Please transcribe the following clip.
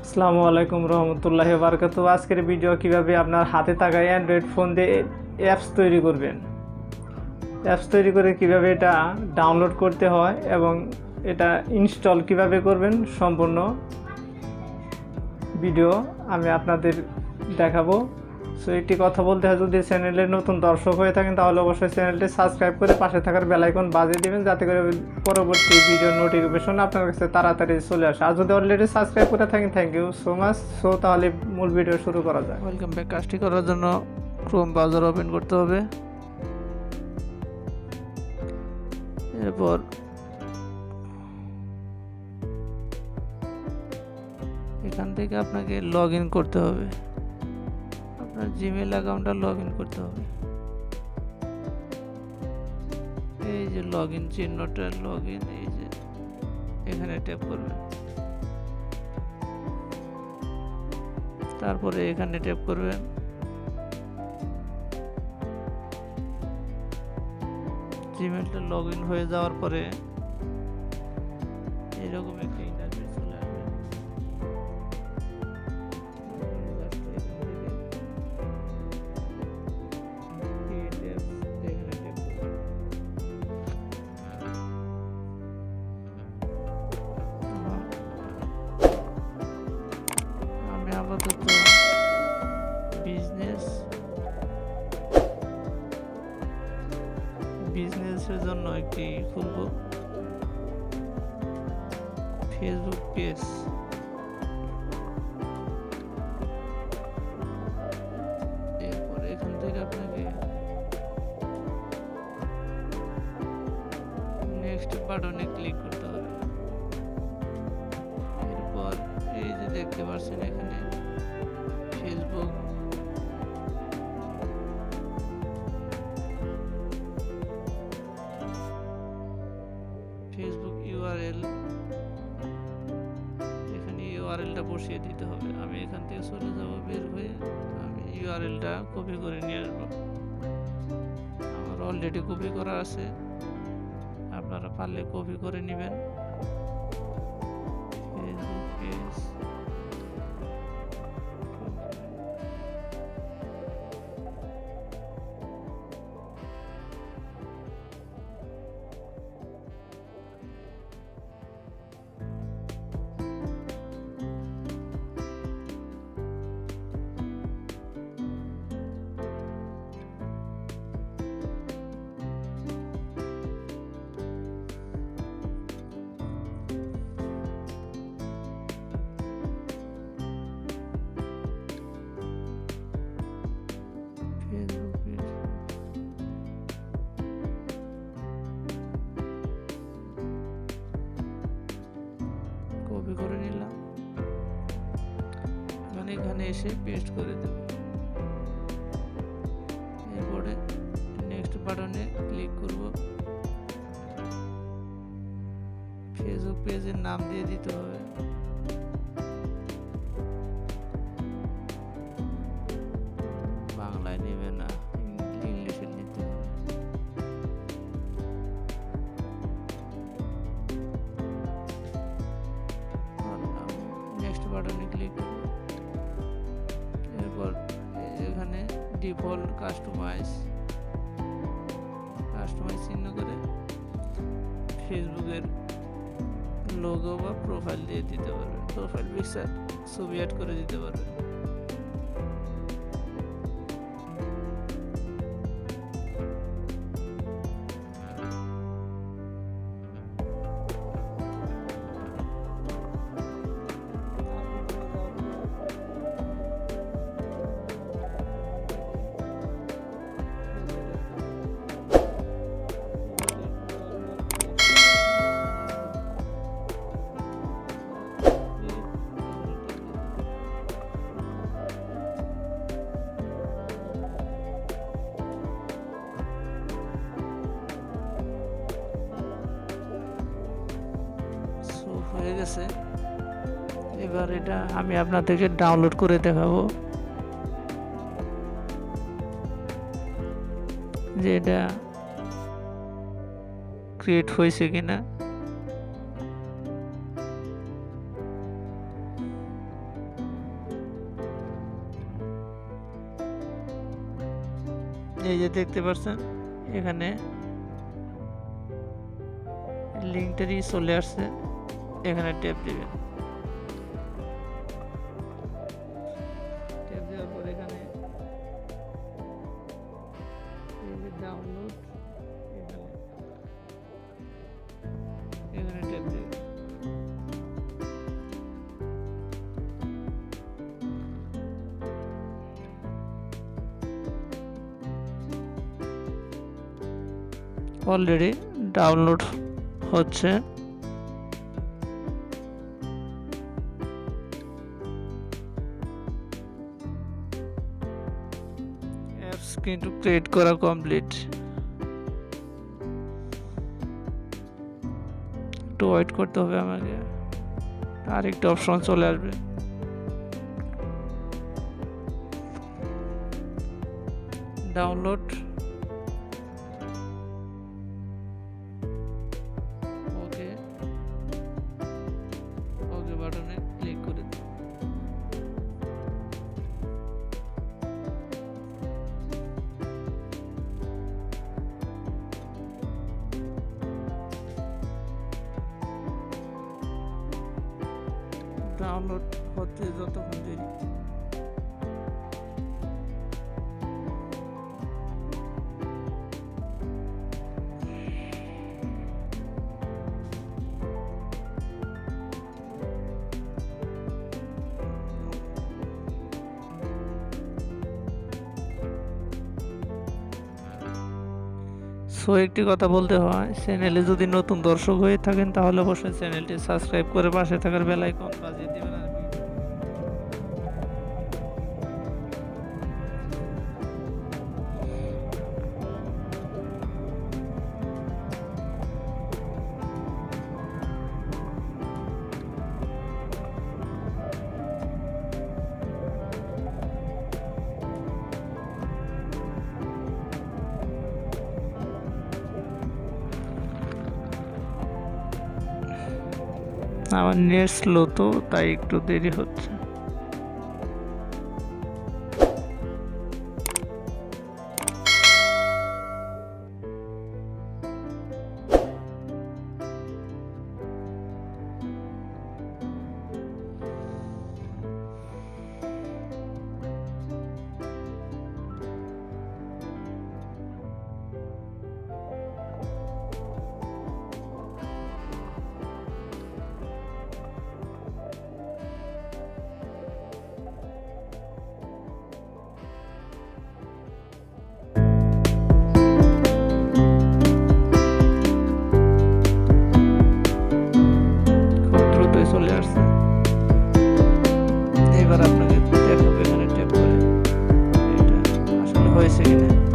আসসালামু আলাইকুম রহমতুল্লাহি ওয়া বারাকাতুহু। আজকের ভিডিও কিভাবে আপনার হাতে থাকা অ্যান্ড্রয়েড ফোন দিয়ে অ্যাপস তৈরি করবেন, অ্যাপস তৈরি করে কিভাবে এটা ডাউনলোড করতে হয় এবং এটা ইনস্টল কিভাবে করবেন সম্পূর্ণ ভিডিও আমি আপনাদের দেখাবো। সো একটি কথা বলতে হয়, যদি চ্যানেলের নতুন দর্শক হয়ে থাকেন তাহলে অবশ্যই চ্যানেলটি সাবস্ক্রাইব করে পাশে থাকার বেল আইকন বাজিয়ে দিবেন, যাতে করে পরবর্তী ভিডিওর নোটিফিকেশন আপনার কাছে তাড়াতাড়ি চলে আসে। আর যদি অলরেডি সাবস্ক্রাইব করে থাকেন, thank you so much. So তাহলে মূল ভিডিও শুরু করা যায়। Welcome back. কাজটি করার জন্য ক্রোম ব্রাউজার ওপেন করতে হবে। এরপর এখান থেকে আপনাকে লগ ইন করতে হবে, আপনার জিমেল অ্যাকাউন্টটা লগ ইন করতে হবে। এই যে লগ ইন চিহ্নটা, লগ ইন, এই যে এখানে ট্যাপ করবেন, তারপরে এখানে ট্যাপ করবেন। জিমেলটা লগ ইন হয়ে যাওয়ার পরে এরকম একটা ইন্টারফেস চলে আসবে। আমি আপাতত বিজনেসের জন্য একটি খুলব ফেসবুক পেজ। এরপর এখান থেকে আপনাকে নেক্সট বাটনে ক্লিক করতে হবে। এরপর এই যে দেখতে পাচ্ছেন এখানে ফেসবুক ইউআরএল, এখানে ইউআরএলটা বসিয়ে দিতে হবে। আমি এখান থেকে চলে যাব, বের হয়ে আমি ইউআরএলটা কপি করে নিয়ে আসবো। আমার অলরেডি কপি করা আছে, আপনারা পারলে কপি করে নেবেন। ফেসবুক পেজ, কপি করে নিলাম। এখানে এসে পেস্ট করে দেব। এরপরে নেক্সট বাটনে ক্লিক করব। ফেসবুক পেজের নাম দিয়ে দিতে হবে। বাংলায় নেবে না, ইংলিশে নিতে হবে। নেক্সট বাটনে ক্লিক করব। এরপর এখানে ডিফল্ট কাস্টমাইজ চিহ্ন করে ফেসবুকের লোগো বা প্রোফাইল দিয়ে দিতে পারবেন। প্রোফাইল পিকচার ছবি অ্যাড করে দিতে পারবেন। হয়ে গেছে। এবার এটা আমি আপনাদেরকে ডাউনলোড করে দেখাবো যে এটা ক্রিয়েট হয়েছে কিনা। এই যে দেখতে পাচ্ছেন এখানে লিঙ্কটারই চলে আসছে, এখানে ট্যাপ দিবেন। ট্যাপ দেওয়ার পর এখানে ডাউনলোড, এখানে ট্যাপ দিবেন। অলরেডি ডাউনলোড হচ্ছে। অ্যাপস কিন্তু ক্রিয়েট করা কমপ্লিট। একটু ওয়েট করতে হবে আমাকে, আরেকটা অপশন চলে আসবে। ডাউনলোড, ওকে, ওকে বাটনে ক্লিক করে দিন। ডাউনলোড হতে যতক্ষণ দেরি। সো একটি কথা বলতে হয়, চ্যানেলে যদি নতুন দর্শক হয়ে থাকেন তাহলে অবশ্যই চ্যানেলটি সাবস্ক্রাইব করে পাশে থাকার বেল আইকন বাজিয়ে দিবেন। আর আমার নেট স্লো, তো তাই একটু দেরি হচ্ছে। খুব দ্রুতই চলে আসছে। এবার আপনাকে দেখাবো এখানে ট্যাপ করে এটা আসলে হয়েছে কিনা।